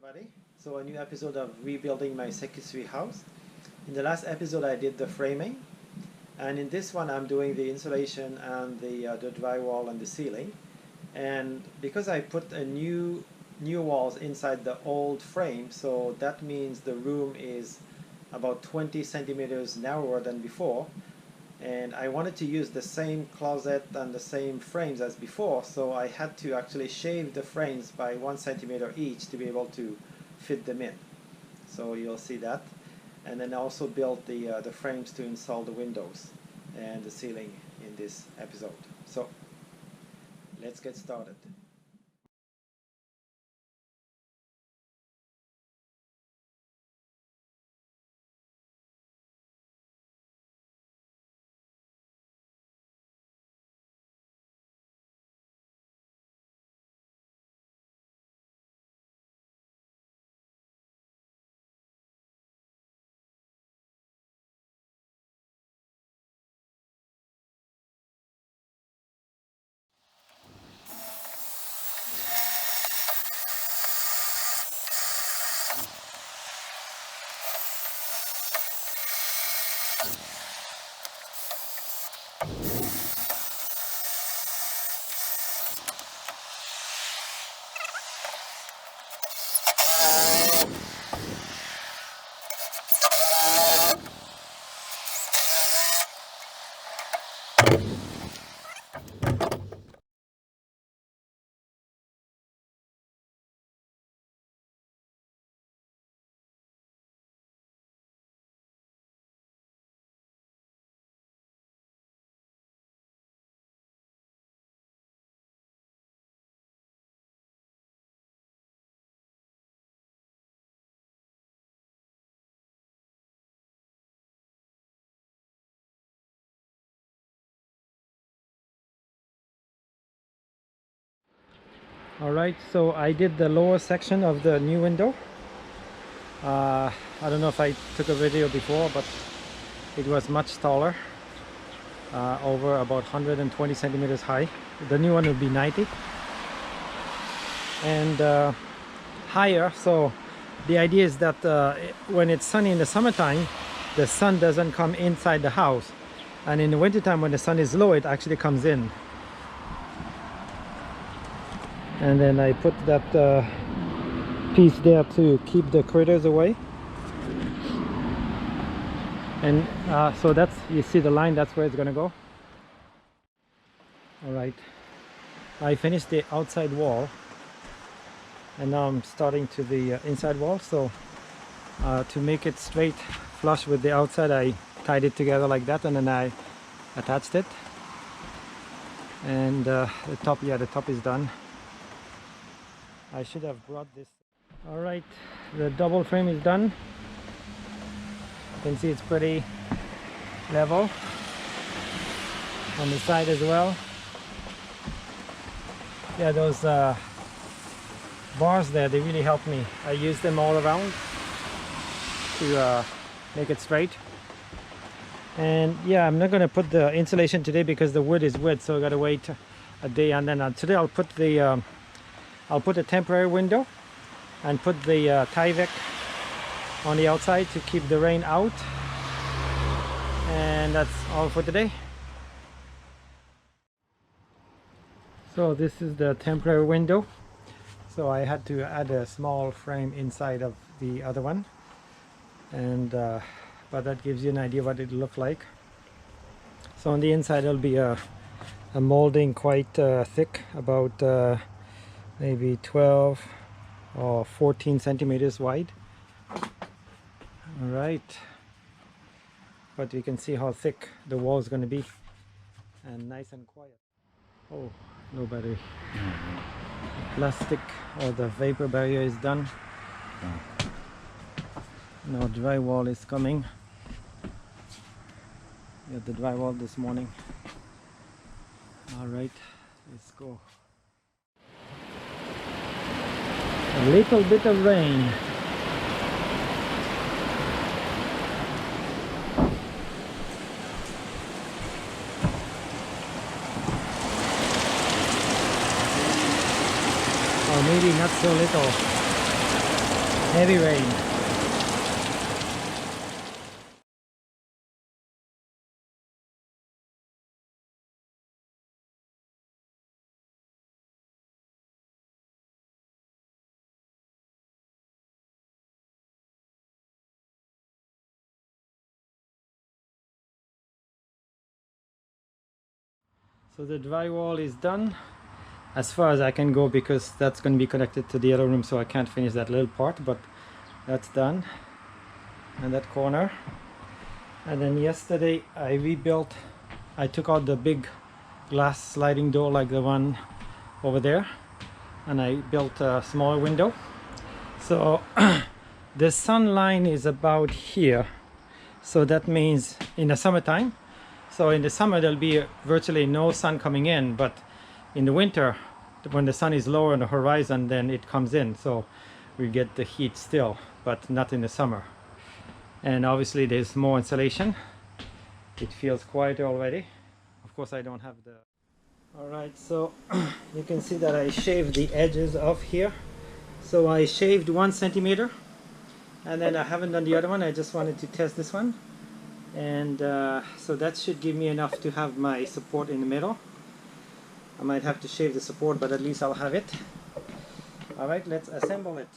everybody. So a new episode of rebuilding my Sekisui house. In the last episode I did the framing, and in this one I'm doing the insulation and the drywall and the ceiling. And because I put a new walls inside the old frame, so that means the room is about 20 centimeters narrower than before. And I wanted to use the same closet and the same frames as before, so I had to actually shave the frames by 1 centimeter each to be able to fit them in. So you'll see that. And then I also built the frames to install the windows and the ceiling in this episode. So let's get started. Alright, so I did the lower section of the new window. I don't know if I took a video before, but it was much taller, over about 120 centimeters high. The new one will be 90 and higher. So the idea is that when it's sunny in the summertime, the sun doesn't come inside the house, and in the wintertime when the sun is low, it actually comes in. And then I put that piece there to keep the critters away. And so that's, you see the line, that's where it's gonna go. All right, I finished the outside wall, and now I'm starting to the inside wall. So to make it straight flush with the outside, I tied it together like that, and then I attached it. And the top is done. I should have brought this. All right, the double frame is done. You can see it's pretty level on the side as well. Yeah, those bars there, they really helped me. I used them all around to make it straight. And yeah, I'm not going to put the insulation today because the wood is wet, so I got to wait a day. And then today I'll put the I'll put a temporary window and put the Tyvek on the outside to keep the rain out. And that's all for today. So this is the temporary window. So I had to add a small frame inside of the other one, and but that gives you an idea what it looked like. So on the inside there'll be a molding quite thick, about maybe 12 or 14 centimeters wide. All right, but we can see how thick the wall is going to be, and nice and quiet. Oh, no battery. The plastic or the vapor barrier is done. Now drywall is coming. We had the drywall this morning. All right, let's go. A little bit of rain. Or maybe not so little. Heavy rain. So the drywall is done as far as I can go, because that's going to be connected to the other room, so I can't finish that little part, but that's done. And that corner. And then yesterday I rebuilt, I took out the big glass sliding door like the one over there, and I built a smaller window. So the sun line is about here, so that means in the summertime. So in the summer there'll be virtually no sun coming in, but in the winter when the sun is lower on the horizon, then it comes in, so we get the heat still, but not in the summer. And obviously there's more insulation. It feels quieter already. Of course I don't have the... Alright, so you can see that I shaved the edges off here. So I shaved 1 centimeter, and then I haven't done the other one. I just wanted to test this one. And so that should give me enough to have my support in the middle. I might have to shave the support, but at least I'll have it. Alright, let's assemble it.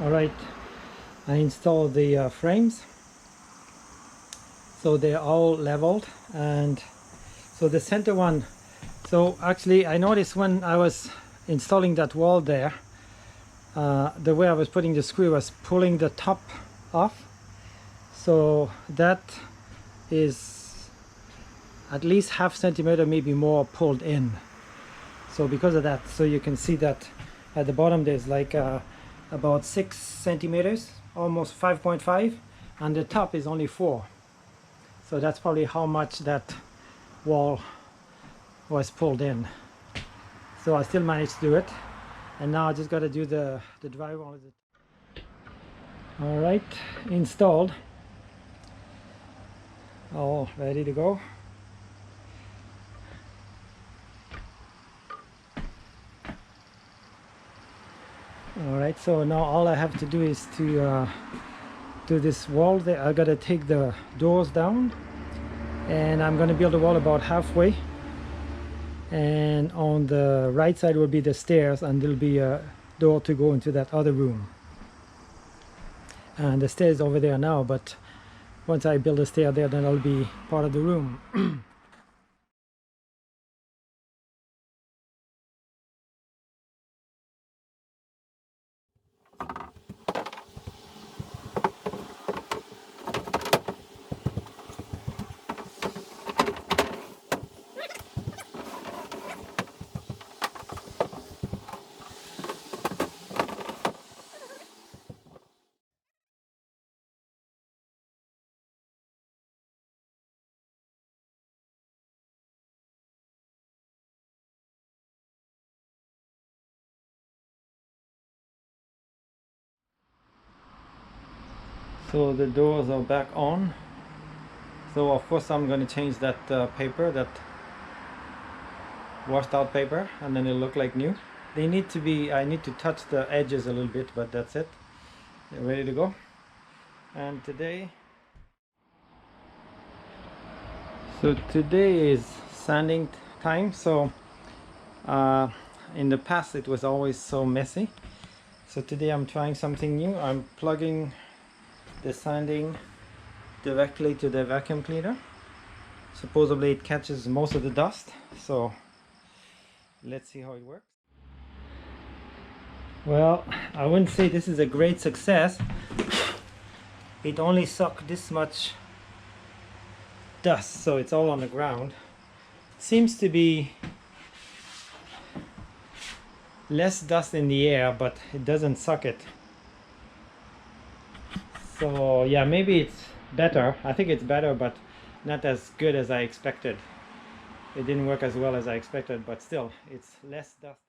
Alright, I installed the frames, so they're all leveled. And so the center one, so actually I noticed when I was installing that wall there, the way I was putting the screw was pulling the top off, so that is at least half centimeter, maybe more, pulled in. So because of that, so you can see that at the bottom there's like about 6 centimeters, almost 5.5, and the top is only 4. So that's probably how much that wall was pulled in. So I still managed to do it, and now I just got to do the drywall. All right, installed, all ready to go. Alright, so now all I have to do is to do this wall there. I gotta take the doors down, and I'm gonna build a wall about halfway, and on the right side will be the stairs, and there'll be a door to go into that other room. And the stairs over there now, but once I build a stair there, then it'll be part of the room. So the doors are back on. So of course I'm going to change that paper, that washed out paper, and then it'll look like new. They need to be, I need to touch the edges a little bit, but that's it. They're ready to go. And today is sanding time. So in the past it was always so messy. So today I'm trying something new. I'm plugging the sanding directly to the vacuum cleaner. Supposedly it catches most of the dust, so let's see how it works. Well, I wouldn't say this is a great success. It only sucked this much dust, so it's all on the ground. Seems to be less dust in the air, but it doesn't suck it. So yeah, maybe it's better. I think it's better, but not as good as I expected. It didn't work as well as I expected, but still, it's less dust.